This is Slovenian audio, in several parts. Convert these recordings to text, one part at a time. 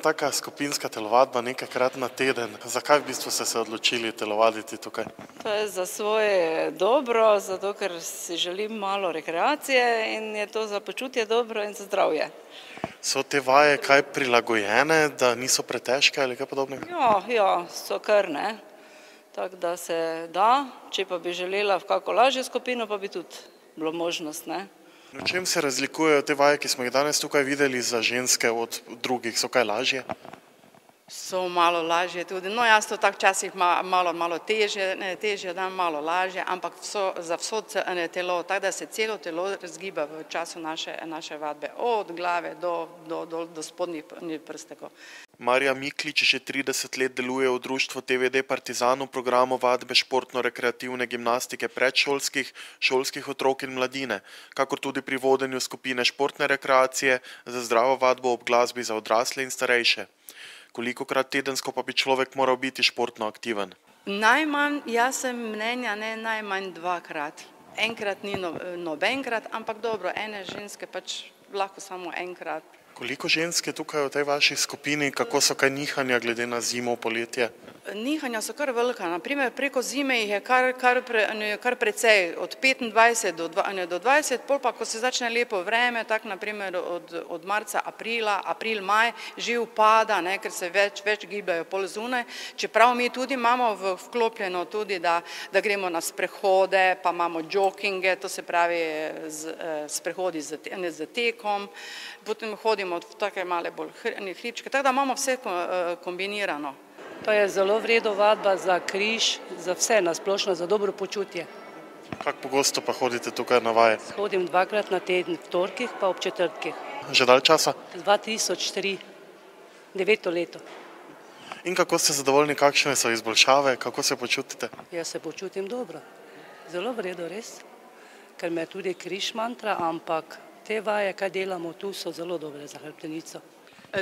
Taka skupinska telovadba nekajkrat na teden. Zakaj v bistvu ste se odločili telovaditi tukaj? To je za svoje dobro, zato ker si želim malo rekreacije in je to za počutje dobro in za zdravje. So te vaje kaj prilagojene, da niso pretežke ali kaj podobnega? Ja, so kar, ne. Tako da se da, če pa bi želela v kako lažjo skupino, pa bi tudi bilo možnost, ne. V čem se razlikujejo te vaje, ki smo jih danes tukaj videli za ženske od drugih? So kaj lažje? So malo lažje tudi, no jaz to tako včasih malo težje dam, malo lažje, ampak za vso telo, tako da se celo telo razgiba v času naše vadbe, od glave do spodnjih prstekov. Marija Miklič že 30 let deluje v društvu TVD Partizan v programu vadbe športno-rekreativne gimnastike predšolskih, šolskih otrok in mladine, kakor tudi pri vodenju skupine športne rekreacije za zdravo vadbo ob glasbi za odrasle in starejše. Kolikokrat tedensko pa bi človek moral biti športno aktiven? Najmanj, jaz sem mnenja, ne najmanj 2-krat. Enkrat ni nobenkrat, ampak dobro, ene ženske pač lahko samo enkrat. Koliko žensk je tukaj v tej vaši skupini, kako so kaj nihanja glede na zimo, poletje? Nihanja so kar velika, naprimer preko zime jih je kar precej, od 25 do 20, pol pa ko se začne lepo vreme, tako naprimer od marca, april, maj, že upada, ne, ker se več gibljajo pol zunaj, čeprav mi tudi imamo vklopljeno tudi, da gremo na sprehode, pa imamo joginge, to se pravi sprehodi z tekom, potem hodimo v take male bolj hribčke, tako da imamo vse kombinirano. To je zelo v redu vadba za križ, za vse nasplošno, za dobro počutje. Kako pogosto pa hodite tukaj na vaje? Hodim 2-krat na teden, v torkih pa ob četrtkih. Že dalj časa? 2003, 9. leto. In kako ste zadovoljni, kakšne so izboljšave, kako se počutite? Jaz se počutim dobro, zelo v redu, res, ker me tudi križ mantra, ampak te vaje, kaj delamo tu, so zelo dobre za hrbtenico.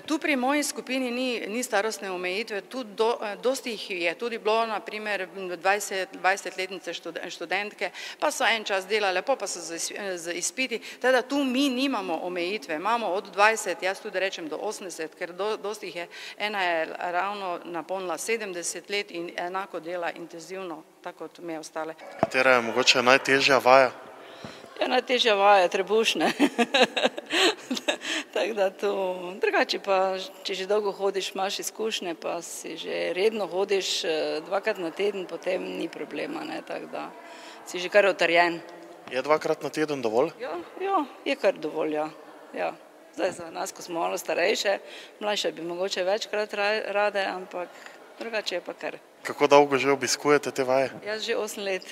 Tu pri moji skupini ni starostne omejitve, tudi dosti jih je tudi bilo, naprimer 20-letnice študentke, pa so en čas delale, pa so z izpiti, teda tu mi nimamo omejitve, imamo od 20, jaz tudi rečem do 80, ker dosti jih je, ena je ravno napolnila 70 let in enako dela intenzivno, tako kot me ostale. Katera je mogoče najtežja vaja? Ja, najtežja vaja je trebušne. Tako da to, drugače pa, če že dolgo hodiš, imaš izkušnje, pa si že redno hodiš 2-krat na teden, potem ni problema, ne, tako da si že kar utrjen. Je 2-krat na teden dovolj? Ja, je kar dovolj, ja. Zdaj za nas, ko smo malo starejše, mlajše bi mogoče večkrat rade, ampak drugače je pa kar. Kako dolgo že obiskujete te vaje? Jaz že 8 let.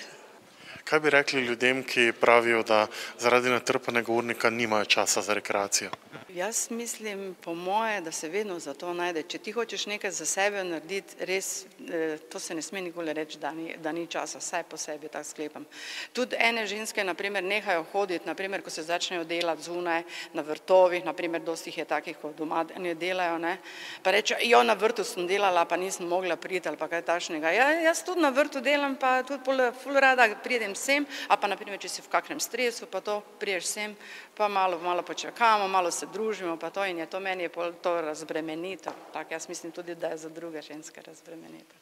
Kaj bi rekli ljudem, ki pravijo, da zaradi natrpanega urnika nimajo časa za rekreacijo? Jaz mislim, po moje, da se vedno za to najde. Če ti hočeš nekaj za sebe narediti, res, to se ne sme nikoli reči, da ni časa, vsaj po sebi, tako sklepam. Tudi ene ženske, naprimer, nehajo hoditi, naprimer, ko se začnejo delati zunaj, na vrtovih, naprimer, dosti jih je takih, ko doma ne delajo, ne, pa reče, na vrtu sem delala, pa nisem mogla priti, ali pa kaj takšnega. Jaz tudi na vrtu delam, pa tudi ful rada pridem sem, a pa naprimer, če si v kakšnem stresu, pa to priješ sem, pa malo počakamo, malo se družimo, pa to in je to meni je to razbremenitev. Tako jaz mislim tudi, da je za druge ženske razbremenitev.